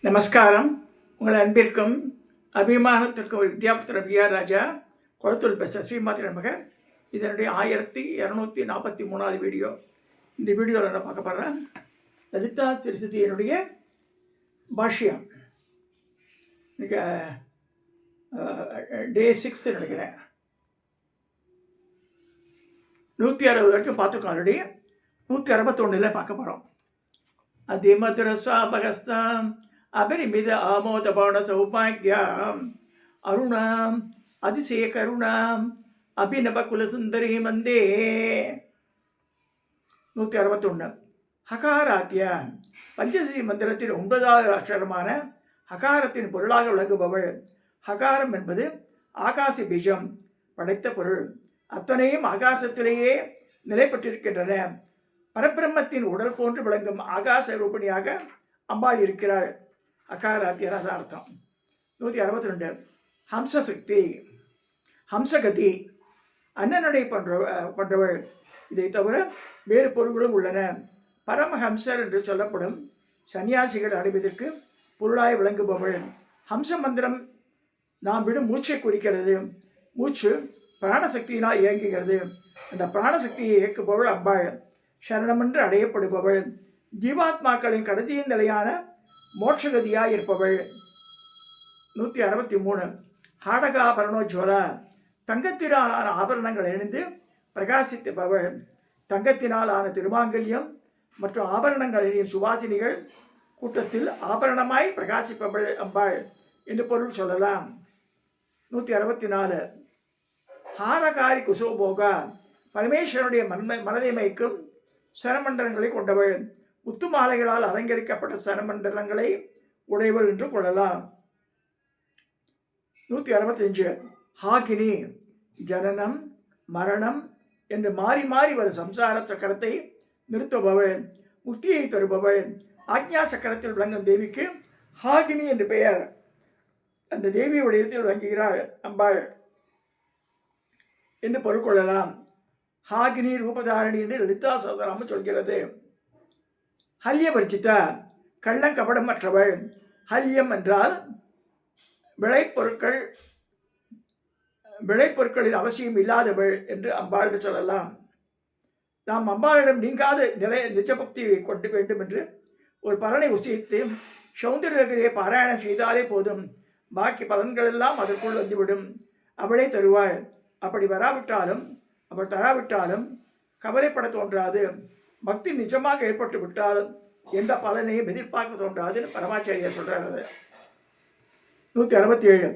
நமஸ்காரம். உங்கள் அன்பிற்கும் அபிமானத்திற்கும் ஒரு வித்யாபுத்திர பிஆர் ராஜா குளத்தூர் பேச ஸ்ரீமாத்திர மகன். இதனுடைய 1243வது வீடியோ. இந்த வீடியோவில் நான் பார்க்க போகிறேன் லலிதா திருசதியினுடைய பாஷ்யம். இன்னைக்கு டே 6 நினைக்கிறேன். 160 வரைக்கும் பார்த்துருக்கோம். ஆல்ரெடி 161 பார்க்க போகிறோம். அதிமதுர சுவாபகஸ்தாம் அபரிமித ஆமோதபான சௌபாகியாம் அருணாம் அதிசய கருணாம் அபிநவ குலசுந்தரி மந்தே. 161. ஹகாராத்திய பஞ்சசி மந்திரத்தின் 9வது அக்ஷரமான ஹகாரத்தின் பொருளாக விளங்குபவள். ஹகாரம் என்பது ஆகாச பீஜம், படைத்த பொருள். அத்தனையும் ஆகாசத்திலேயே நிலை பெற்றிருக்கின்றன. பரபிரம்மத்தின் உடல் போன்று விளங்கும் ஆகாச ரூபணியாக அம்பாள் இருக்கிறாள். அகாராத்தியராக அர்த்தம். 162. ஹம்சசக்தி, ஹம்சகதி, அன்னநடை போன்றவள். இதை தவிர வேறு பொருள்களும் உள்ளன. பரமஹம்சர் என்று சொல்லப்படும் சன்னியாசிகள் அடைவதற்கு பொருளாய் விளங்குபவள். ஹம்ச மந்திரம் நாம் விடும் மூச்சை குறிக்கிறது. மூச்சு பிராணசக்தியினால் இயங்குகிறது. அந்த பிராணசக்தியை இயக்குபவள் அம்பாள். சரணமென்று அடையப்படுபவள். ஜீவாத்மாக்களின் கடைசியின் நிலையான மோட்சகதியாய் இருப்பவள். 163. ஹாடகாபரணோஜ்வலா, தங்கத்தினாலான ஆபரணங்கள் அணிந்து பிரகாசிப்பவள். தங்கத்தினாலான திருமாங்கல்யம் மற்றும் ஆபரணங்கள் அணியும் சுவாசினிகள் கூட்டத்தில் ஆபரணமாய் பிரகாசிப்பவள் அம்பாள் என்று பொருள் சொல்லலாம். 164. ஹாரகாரி குசோபோகா, பரமேஸ்வரனுடைய மனதை மயக்கும் சரமண்டலங்களை கொண்டவள். முத்து மாலைகளால் அலங்கரிக்கப்பட்ட சரமண்டலங்களை உடையவள் என்று கொள்ளலாம். 165. ஹாகினி, ஜனனம் மரணம் என்று மாறி மாறி வரும் சம்சார சக்கரத்தை நிறுத்துபவள், முக்தியை தருபவள். ஆக்ஞா சக்கரத்தில் விளங்கும் தேவிக்கு ஹாகினி என்று பெயர். அந்த தேவி வடிவத்தில் விளங்குகிறாள் அம்பாள் என்று பொருள் கொள்ளலாம். ஹாகினி ரூபதாரணி என்று லலிதா சகஸ்ரநாமம் சொல்கிறது. ஹல்யவர்ஜிதா, கள்ளங்கபடமற்றவள். ஹல்யம் என்றால் விளைப்பொருட்களின் அவசியம் இல்லாதவள் என்று அம்பாள் சொல்லலாம். நாம் அம்பாளிடம் நீங்காத நிஜபக்தியை கொண்டு வேண்டும் என்று ஒரு பலனை உசித்து சௌந்தர்யகிரியை பாராயணம் செய்தாலே போதும். பாக்கி பலன்கள் எல்லாம் அதற்குள் வந்துவிடும். அவளே தருவாள். அப்படி அவள் தராவிட்டாலும் கவலைப்பட தோன்றாது. பக்தி நிஜமாக ஏற்பட்டு விட்டால் எந்த பலனையும் எதிர்பார்க்க தோன்றாது பரமாச்சாரியர் சொல்றாரு. 167.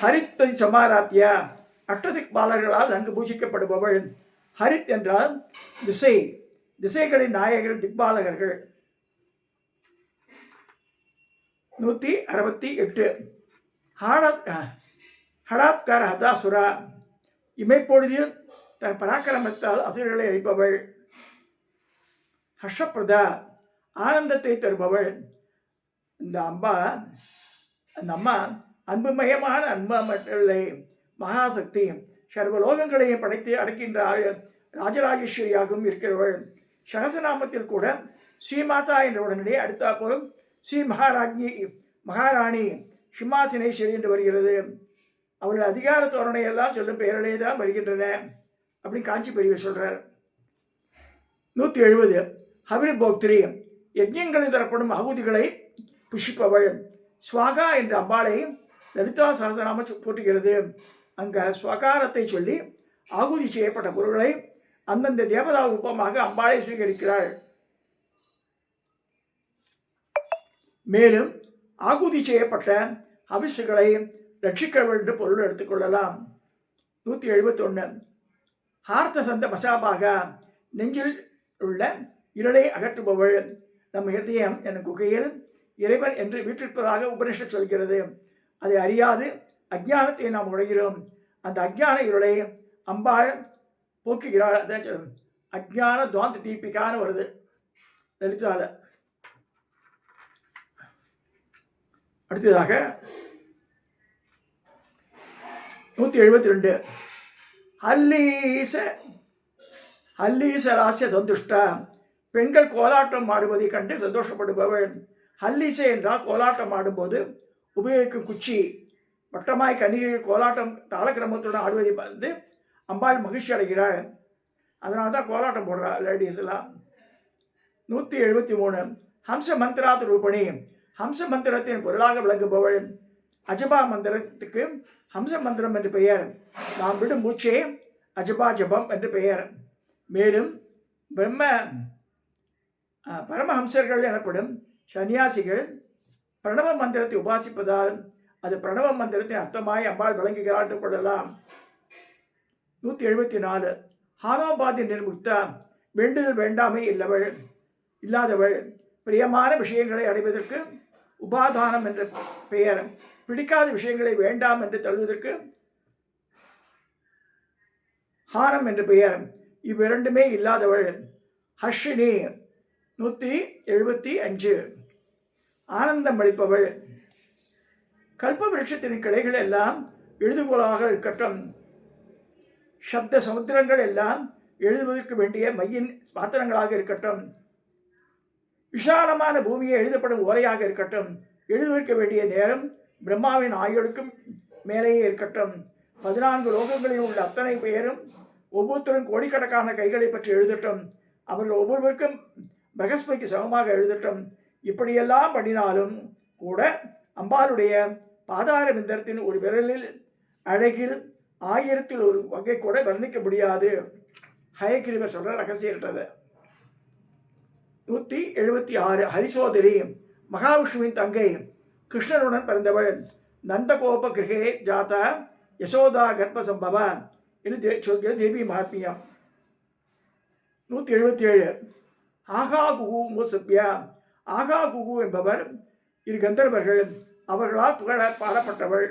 ஹரித் சமாராத்தியா, அஷ்டதிக் பாலர்களால் நன்கு பூஜிக்கப்படுபவள். ஹரித் என்றால் திசைகளின் நாயகர்கள், திக்பாலகர்கள். 168. ஹடாத்கார ஹதாசுரா, இமைப்பொழுதில் தன் பராக்கிரமத்தால் அசுரர்களை அழிப்பவள். ஹர்ஷப்பிரதா, ஆனந்தத்தை தருபவள். இந்த அம்மா அன்புமயமான அன்பமற்றை மகாசக்தி. சர்வலோகங்களையும் படைத்து அடக்கின்ற ராஜராஜேஸ்வரியாகவும் இருக்கிறவள். சகசநாமத்தில் கூட ஸ்ரீமாதா என்ற உடனே அடுத்தாப்போலும் ஸ்ரீ மகாராணி சிம்மாசனேஸ்வரி என்று வருகிறது. அவர்கள் அதிகார தோரணையெல்லாம் சொல்லும் பெயர்களே தான் வருகின்றன அப்படின்னு காஞ்சி பெரியவர் சொல்றார். 170. ஹவிர்போக்திரி, யஜ்யங்களில் தரப்படும் ஆகுதிகளை புஷிப்பவள். ஸ்வாகா என்ற அம்பாளை லலிதா சகஸ்ரநாமம் போற்றுகிறது. அங்க ஸ்வகாரத்தை சொல்லி ஆகுதி செய்யப்பட்ட பொருட்களை அந்தந்த தேவதா ரூபமாக அம்பாளை சுவீகரிக்கிறாள். மேலும் ஆகுதி செய்யப்பட்ட அபிஷங்களை ரட்சிக்கவள் என்று பொருள் எடுத்துக்கொள்ளலாம். 171. ஹார்த்த சந்த மசாபாக, நெஞ்சில் உள்ள இருளை அகற்றுபவள். நம் ஹிருதயம் என் குகையில் இறைவன் என்று வீற்றிருப்பதாக உபனிஷத் சொல்கிறது. அதை அறியாது அஜ்ஞானத்தை நாம் உடைகிறோம். அந்த அஜ்ஞான இருளை அம்பாள் போக்குகிறாள். அதான் அஜ்ஞான துவாந்த தீபிகான்னு வருது லலிதால. அடுத்ததாக 172. ஹல்லீசராசிய சந்துஷ்டா, பெண்கள் கோலாட்டம் ஆடுவதை கண்டு சந்தோஷப்படுபவள். ஹல்லிசை என்றால் கோலாட்டம் ஆடும்போது உபயோகிக்கும் குச்சி. வட்டமாய் கன்னிகைகள் கோலாட்டம் தாளக்கிரமத்துடன் ஆடுவதை பார்த்து அம்பாள் மகிழ்ச்சி அடைகிறாள். அதனால தான் கோலாட்டம் போடுறா லேடிஸ் எல்லாம். 173 ஹம்ச மந்திராத் ரூபணி. ஹம்ச மந்திரத்தின் பொருளாக விளங்குபவள். அஜபா மந்திரத்துக்கு ஹம்ச மந்திரம் என்று பெயர். நாம் விடும் மூச்சே அஜபா ஜபம் என்று பெயர். மேலும் பரமஹம்சர்கள் எனப்படும் சன்னியாசிகள் பிரணவ மந்திரத்தை உபாசிப்பதால் அது பிரணவ மந்திரத்தின் அர்த்தமாய் அம்பாள் விளங்குகிறாள் என்று கொள்ளலாம். 174 ஹானோபாதி நிர்முக்தா. வேண்டுதல் வேண்டாமை இல்லாதவள். பிரியமான விஷயங்களை அடைவதற்கு உபாதானம் என்ற பெயர். பிடிக்காத விஷயங்களை வேண்டாம் என்று தள்ளுவதற்கு ஹானம் என்று பெயர். இவ்விரண்டுமே இல்லாதவள். ஹர்ஷினி. 175 ஆனந்தம் அளிப்பவள். கல்ப விருட்சத்தின் கிளைகள் எல்லாம் எழுதுகோலாக இருக்கட்டும். சப்த சமுத்திரங்கள் எல்லாம் எழுதுவதற்கு வேண்டிய மையின் பாத்திரங்களாக இருக்கட்டும். விசாலமான பூமியை எழுதப்படும் ஓலையாக இருக்கட்டும். எழுதுவதற்கு வேண்டிய நேரம் பிரம்மாவின் ஆயுளுக்கும் மேலேயே இருக்கட்டும். 14 லோகங்களில் உள்ள அத்தனை பெயரும் ஒவ்வொருத்தரும் கோடிக்கணக்கான கைகளை பற்றி எழுதட்டும். அவர்கள் ஒவ்வொருவருக்கும் பிரகஸ்பதிக்கு சமமாக எழுதட்டும். இப்படியெல்லாம் பண்ணினாலும் கூட அம்பாளுடைய பாதார விந்தரத்தின் ஒரு விரலில் அழகில் 1000 ஒரு வகை கூட வர்ணிக்க முடியாது. ஹயக்கிரிவர் சொல்ற ரகசியம் இருக்கிறது. 176 ஹரிசோதரி. மகாவிஷ்ணுவின் தங்கை. கிருஷ்ணருடன் பிறந்தவள். நந்தகோப கிரகே ஜாதா யசோதா கர்ப்ப சம்பவ என்று சொல்கிற தேவி மகாத்மியம். 177 ஆகா குகு மூசப்யா. ஆகா குகு என்பவர் இரு கந்தர்வர்கள். அவர்களால் புகழ பாடப்பட்டவள்.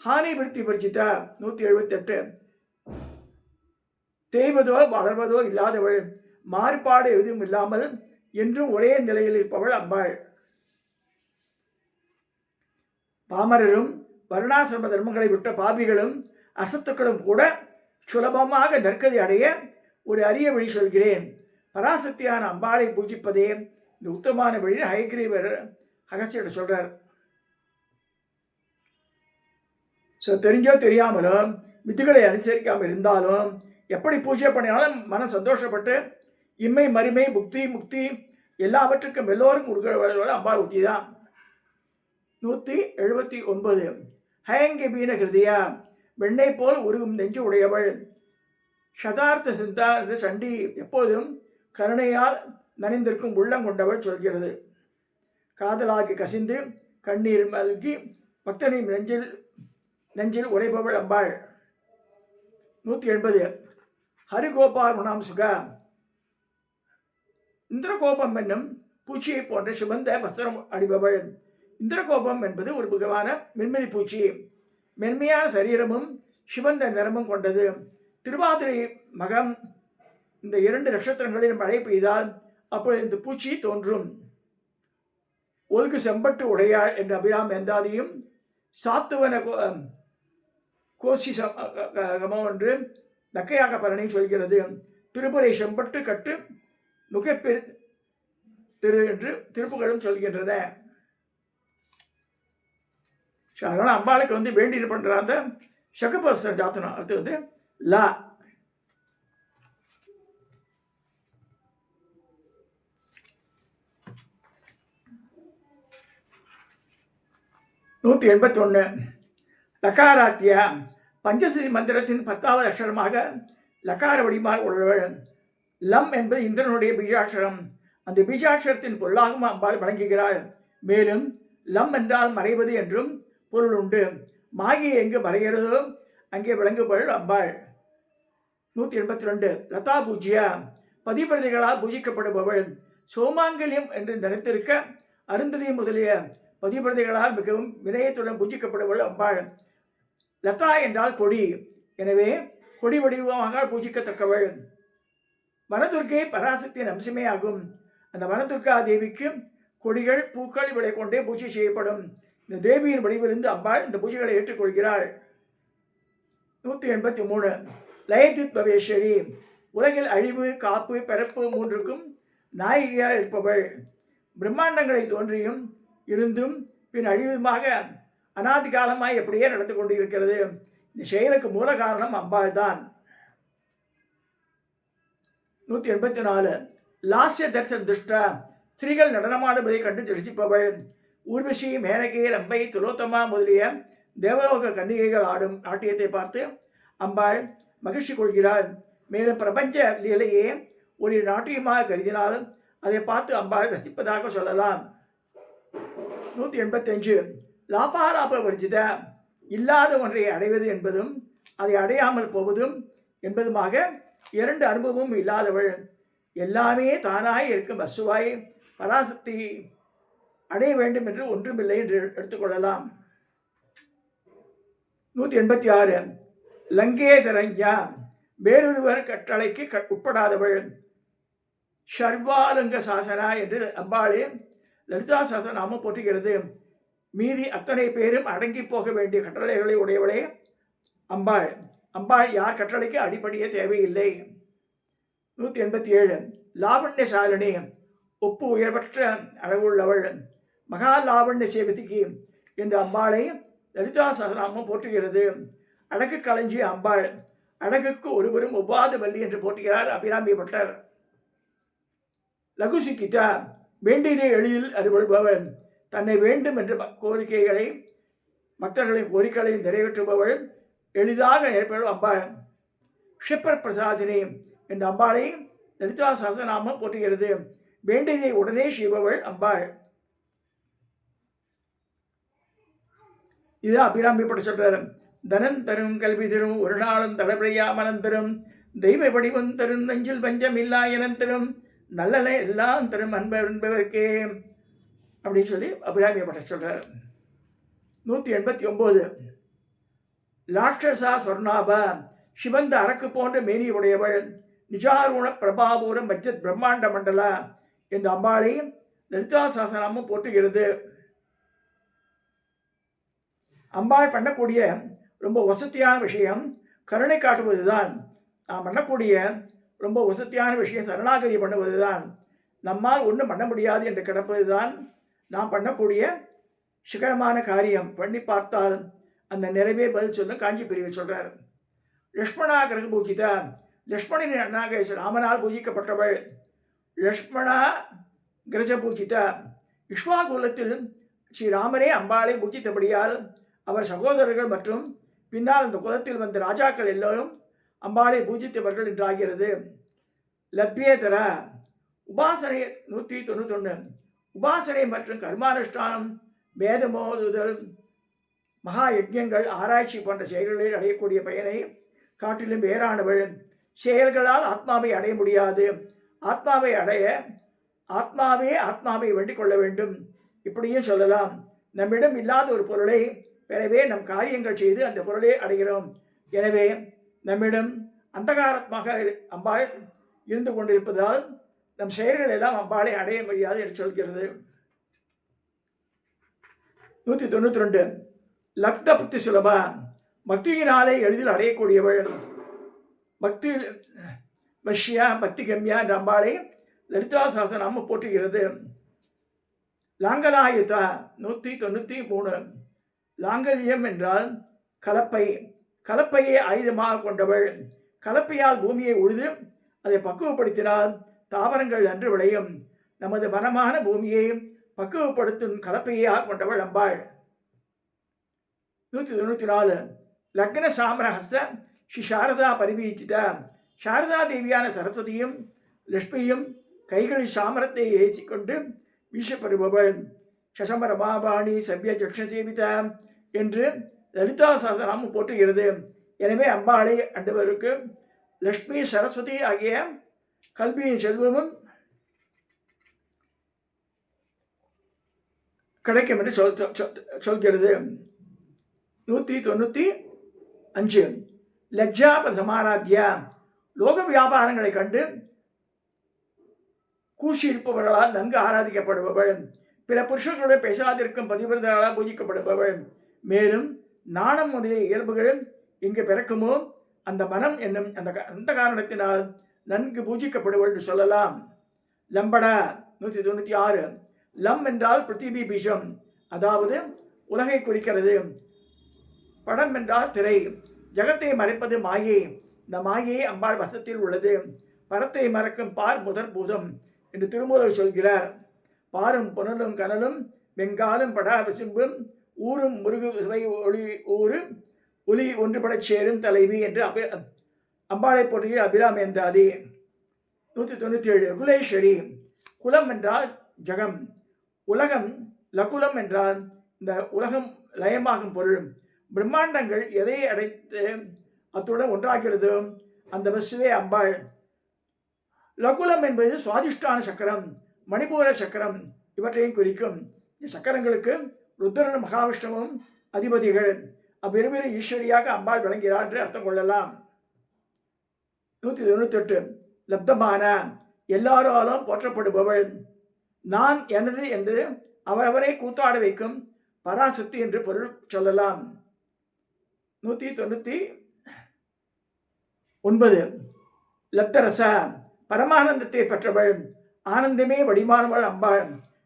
ஹானி விருத்தி பரிச்சிதா. 178 தேய்வதோ வளர்வதோ இல்லாதவள். மாறுபாடு எதுவும் இல்லாமல் என்றும் ஒரே நிலையில் இருப்பவள் அம்பாள். பாமரரும் வருணாசிரம தர்மங்களை விட்ட பாபிகளும் அசத்துக்களும் கூட சுலபமாக நற்கதி அடைய ஒரு அரிய வழி சொல்கிறேன். பராசக்தியான அம்பாளை பூஜிப்பதே இந்த உத்தமமான வழி. ஹயக்ரீவர் அகஸ்தியர் சொல்றார். தெரிஞ்சோ தெரியாமலும் விதிகளை அனுசரிக்காமல் இருந்தாலும் எப்படி பூஜை பண்ணினாலும் மனம் சந்தோஷப்பட்டு இம்மை மறுமை புக்தி முக்தி எல்லாவற்றுக்கும் எல்லோருக்கும் கொடுக்கிற அம்பாள் ஊத்தி தான். 179 ஹயங்கி பீன ஹிருதயா. வெண்ணை போல் உருகும் நெஞ்சு உடையவள். சதார்த்த சிந்தா என்ற சண்டி எப்போதும் கருணையால் நனைந்திருக்கும் உள்ளம் கொண்டவள் சொல்கிறது. காதலாகி கசிந்து கண்ணீர் மல்கி பக்தனின் நெஞ்சில் உரைபவள் அம்பாள். 180 ஹரிகோபால் மனாம் சுகா. இந்திரகோபம் என்னும் பூச்சியை போன்ற சிவந்த வஸ்திரம் அணிபவள். இந்திரகோபம் என்பது ஒரு மிகவான மென்மினி பூச்சி. மென்மையான சரீரமும் சிவந்த நிறமும் கொண்டது. திருவாதிரை மகம் இந்த 2 நட்சத்திரங்களில் மழை பெய்தால் அப்பொழுது இந்த பூச்சி தோன்றும். ஒல்கு செம்பட்டு உடையாள் என்ற அபிராம் எந்தாதியும் சாத்துவன கோசி கமம் என்று நக்கையாக பரணி சொல்கிறது. திருப்புரை செம்பட்டு கட்டு நுகைப்பெரு திரு என்று திருப்புகளும் சொல்கின்றன. அதனால் அம்பாளுக்கு வேண்டிட்டு பண்ணுற அந்த சகபஸ்திரம் ஜாத்தனம். அடுத்து லா. நூற்றி 81 லக்காராத்தியா. பஞ்சசிதி மந்திரத்தின் 10வது அக்ஷரமாக லக்கார வடிவமாக உள்ளவள். லம் என்பது இந்திரனுடைய பீஜாட்சரம். அந்த பீஜாட்சரத்தின் பொருளாகவும் அம்பாள் வழங்குகிறாள். மேலும் லம் என்றால் மறைவது என்றும் பொருள் உண்டு. மாயை எங்கு மறைகிறதோ அங்கே விளங்குபவள் அம்பாள். 182 லதா பூஜ்யா. பதிபிரதைகளால் பூஜிக்கப்படுபவள். சோமாங்கல்யம் என்று நினைத்திருக்க அருந்ததி முதலிய பதிபிரதைகளால் மிகவும் வினயத்துடன் பூஜிக்கப்படுபவள் அம்பாள். லதா என்றால் கொடி. எனவே கொடி வடிவமாக பூஜிக்கத்தக்கவள். வனதுர்க்கை பராசக்தியின் அம்சமே ஆகும். அந்த வனதுர்கா தேவிக்கு கொடிகள் பூக்கள் விலை கொண்டே பூஜை செய்யப்படும். இந்த தேவியின் வடிவிலிருந்து அம்பாள் இந்த பூஜைகளை ஏற்றுக்கொள்கிறாள். 183 லயதித் பவேஸ்வரி. உலகில் அழிவு, காப்பு, பிறப்பு மூன்றுக்கும் நாயகியாக இருப்பவள். பிரம்மாண்டங்களை தோன்றியும் இருந்தும் பின் அழிவுமாக அனாதி காலமாய் எப்படியே நடந்து கொண்டு இருக்கிறது. இந்த செயலுக்கு மூல காரணம் அம்பாள் தான். 184. லாஸ்ய தர்சன் துஷ்டா. ஸ்திரீகள் நடனமாடுவதை கண்டு தரிசிப்பவள். ஊர்வசி, மேனகே, ரம்பை, துலோத்தமா முதலிய தேவலோக கன்னிகைகள் ஆடும் நாட்டியத்தை பார்த்து அம்பாள் மகிழ்ச்சி கொள்கிறாள். மேலும் பிரபஞ்ச லீலையே ஒரு நாட்டியமாக கருதினால் அதை பார்த்து அம்பாள் ரசிப்பதாக சொல்லலாம். 185. லாபாலாப வர்ஜித. இல்லாத ஒன்றை அடைவது என்பதும் அதை அடையாமல் போவதும் என்பதுமாக இரண்டு அனுபவமும் இல்லாதவள். எல்லாமே தானாய் இருக்கும் வசுவாய் பராசக்தி அடைய வேண்டும் என்று ஒன்றுமில்லை என்று எடுத்துக்கொள்ளலாம். 186. லங்கேதரஞ்யா. வேறொருவர் கட்டளைக்கு உட்படாதவள். ஷர்வாலங்க சாசனா என்று அம்பாளே லலிதா சாசனாமும் போற்றுகிறது. மீதி அத்தனை பேரும் அடங்கி போக வேண்டிய கட்டளைகளை உடையவளே அம்பாள். அம்பாள் யார் கட்டளைக்கு அடிப்படைய தேவையில்லை. 187. லாவண்யசாலினி. ஒப்பு உயர்வற்ற அளவுள்ளவள். மகா லாவண்ய சேவதிக்கு என்ற அம்பாளை லலிதா சகநாமம் போற்றுகிறது. அழகு களஞ்சிய அம்பாள். அழகுக்கு ஒருவரும் ஒவ்வாத வள்ளி என்று போற்றுகிறார் அபிராமி பட்டர். லகுசிக்கிதா. வேண்டியதை எளிதில் அறிவொள்பவள். தன்னை வேண்டும் என்ற கோரிக்கைகளை மற்றவர்களின் கோரிக்கைகளை நிறைவேற்றுபவள். எளிதாக ஏற்பவள் அம்பாள். ஷிப்பர் பிரசாதினி என்ற அம்பாளை லலிதா சகநாமம் போற்றுகிறது. வேண்டியதை உடனே செய்பவள் அம்பாள். இதுதான் அபிராமி பட்ட சொல்றார். தனம் தரும், கல்வி தரும், ஒரு நாளும் தலைமுறையா மனம் தரும், தெய்வ வடிவம் தரும், நெஞ்சில் பஞ்சம் இல்லா என தரும், நல்லலை எல்லாம் தரும் என்பதற்கே அப்படின்னு சொல்லி அபிராமி பட்ட சொல்றார். 189. லாட்சசா சொர்ணாபா. சிவந்த அரக்கு போன்ற மேனி உடையவள். நிஜாருண பிரபாபூரம் மஜ்ஜத் பிரம்மாண்ட மண்டல என்ற அம்பாளை லலிதா சாசனமும் போற்றுகிறது. அம்பாள் பண்ணக்கூடிய ரொம்ப வசதியான விஷயம் கருணை காட்டுவது தான். நாம் பண்ணக்கூடிய ரொம்ப வசதியான விஷயம் சரணாகதி பண்ணுவது தான். நம்மால் ஒன்றும் பண்ண முடியாது என்று கிடப்பது தான் நாம் பண்ணக்கூடிய சிகரமான காரியம். பண்ணி பார்த்தால் அந்த நிறைவே பதில் சொல்லும் காஞ்சி பிரிவு சொல்றார். லக்ஷ்மணா கிரக பூஜிதா. லக்ஷ்மணன் அண்ணாக ராமனால் பூஜிக்கப்பட்டவள். லக்ஷ்மணா கிரஜ பூஜிதா. இஷ்வாகுலத்தில் ஸ்ரீராமரே அம்பாளை பூஜித்தபடியால் அவர் சகோதரர்கள் மற்றும் பின்னால் அந்த குலத்தில் வந்த ராஜாக்கள் எல்லோரும் அம்பாளை பூஜித்தவர்கள் என்றாகிறது. லப்யேதர. உபாசனை 191. உபாசனை மற்றும் கர்மானுஷ்டானம், வேதமோதுதல், மகா யஜ்யங்கள், ஆராய்ச்சி போன்ற செயல்களில் அடையக்கூடிய பயனை காட்டிலும் வேறானவள். செயல்களால் ஆத்மாவை அடைய முடியாது. ஆத்மாவை அடைய ஆத்மாவை வேண்டிக் கொள்ள வேண்டும். இப்படியும் சொல்லலாம். நம்மிடம் இல்லாத ஒரு பொருளை பெறவே நம் காரியங்கள் செய்து அந்த பொருளை அடைகிறோம். எனவே நம்மிடம் அந்தகாரத்மாக அம்பாள் இருந்து கொண்டிருப்பதால் நம் செயல்கள் எல்லாம் அம்பாளை அடைய முடியாது என்று சொல்கிறது. 192. லப்த புத்தி சுலபா. பக்தியினாலே எளிதில் அடையக்கூடியவள். பக்தி வஷ்யா பக்தி கம்யா என்ற அம்பாளை லலிதா சாசனம் போற்றுகிறது. லாங்கலாயுதா. 193. லாங்கல்யம் என்றால் கலப்பை. கலப்பையை ஆயுதமாக கொண்டவள். கலப்பையால் பூமியை உழுது அதை பக்குவப்படுத்தினால் தாவரங்கள் நன்று விளையும். நமது வனமான பூமியை பக்குவப்படுத்தும் கலப்பையாக கொண்டவள் அம்பாள். 194. லக்ன சாமரஹஸ்த ஸ்ரீ சாரதா பரிவீச்சிதா. சாரதா தேவியான சரஸ்வதியும் லட்சுமியும் கைகளில் சாமரத்தை ஏசிக்கொண்டு வீசப்படுபவள். சசமர மாபாணி சவ்ய ஜக்ஷ சேவிதா என்று லலிதா சகஸ்ரநாமம் போற்றுகிறது. எனவே அம்பாளை அண்டவருக்கு லட்சுமி, சரஸ்வதி ஆகிய கல்வியின் செல்வமும் கிடைக்கும் என்று சொல்கிறது. 195. லஜ்ஜா சமாராத்யா. லோக வியாபாரங்களை கண்டு கூசியிருப்பவர்களால் நன்கு ஆராதிக்கப்படுபவள். பிற புருஷர்களுடன் பேசாதிருக்கும் பதிவிரதர்களால் பூஜிக்கப்படுபவள். மேலும் நாணம் முதலிய இயல்புகள் எங்கு பிறக்குமோ அந்த மனம் என்னும் அந்த காரணத்தினால் நன்கு பூஜிக்கப்படுவள் என்று சொல்லலாம். லம்பட 196. லம் என்றால் பிருத்திவி பீஜம், அதாவது உலகை குறிக்கிறது. படம் என்றால் திரை. ஜகத்தை மறைப்பது மாயை. இந்த மாயை அம்பாள் வசத்தில் உள்ளது. பரத்தை மறக்கும் பார் முதற் பூதம் என்று திருமூலர் சொல்கிறார். பாரும் புனலும் கனலும் வெங்காலும் படா விசும்பும் ஊரும் முருகு ஒளி ஊரு ஒலி ஒன்றுபடச் சேரும் தலைவி என்று அம்பாளை பொருளிய அபிராமேந்தாதி. 197. குலேஸ்வரி. குலம் என்றால் ஜகம், உலகம். லகுலம் என்றால் இந்த உலகம் லயமாகும் பொருள். பிரம்மாண்டங்கள் எதை அடைத்து அத்துடன் ஒன்றாகிறது அந்த வசுவே அம்பாள். லகுலம் என்பது சுவாதிஷ்டான சக்கரம், மணிபூர சக்கரம் இவற்றையும் குறிக்கும். இந்த சக்கரங்களுக்கு ருத்ரன் மகாவிஷ்ணுவும் அதிபதிகள். அவ்விருவிரு ஈஸ்வரியாக அம்பாள் விளங்கிறார் என்று அர்த்தம் கொள்ளலாம். 198. லப்தமான. எல்லாராலும் போற்றப்படுபவள். நான் எனது என்று அவரவரை கூத்தாட வைக்கும் பராசக்தி என்று பொருள் சொல்லலாம். 199. லப்தரச. பரமானந்தத்தை பெற்றவள், ஆனந்தமே வடிவானவள் அம்பாள்.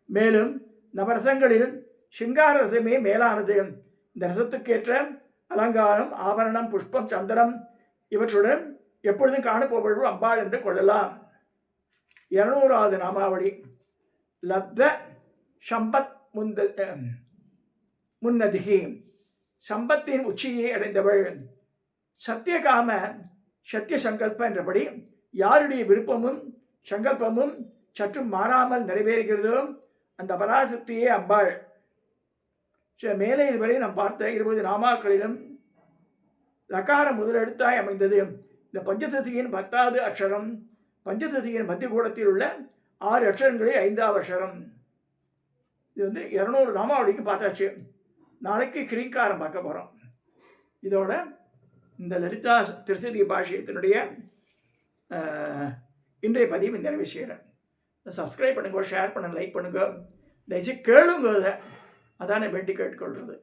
மேலும் நவரசங்களில் சிங்கார ரசமே மேலானது. இந்த ரசத்துக்கேற்ற அலங்காரம், ஆபரணம், புஷ்பம், சந்தனம் இவற்றுடன் எப்பொழுதும் காணப்போவள் அம்பாள் என்று கொள்ளலாம். 200வது நாமாவளி. லப்த சம்பத் முன்னதிகி. சம்பத்தின் உச்சியை அடைந்தவள். சத்தியகாம சத்திய சங்கல்ப என்றபடி யாருடைய விருப்பமும் சங்கல்பமும் சற்றும் மாறாமல் நிறைவேறுகிறதோ அந்த பராசக்தியே அம்பாள். மேலே இதுவரை நாம் பார்த்த 20 நாமாக்களிலும் லகாரம் முதலெழுத்தாய் அமைந்தது. இந்த பஞ்சததியின் 10வது அக்ஷரம் பஞ்சததியின் மத்திய கூடத்தில் உள்ள 6 அக்ஷரங்களில் 5வது அக்ஷரம். இது 200 நாமாவளிக்கு பார்த்தாச்சு. நாளைக்கு கிரீங்காரம் பார்க்க போகிறோம். இதோட இந்த லலிதா திருசதி பாஷ்யத்தினுடைய இன்றைய பதிவு இந்த நிறைவு செய்கிறேன். சப்ஸ்கிரைப் பண்ணுங்க, ஷேர் பண்ணுங்க, லைக் பண்ணுங்க, தயவுசெய்து கேளுங்க. அதை அதானே வேண்டி கேட்டுக்கொள்வது.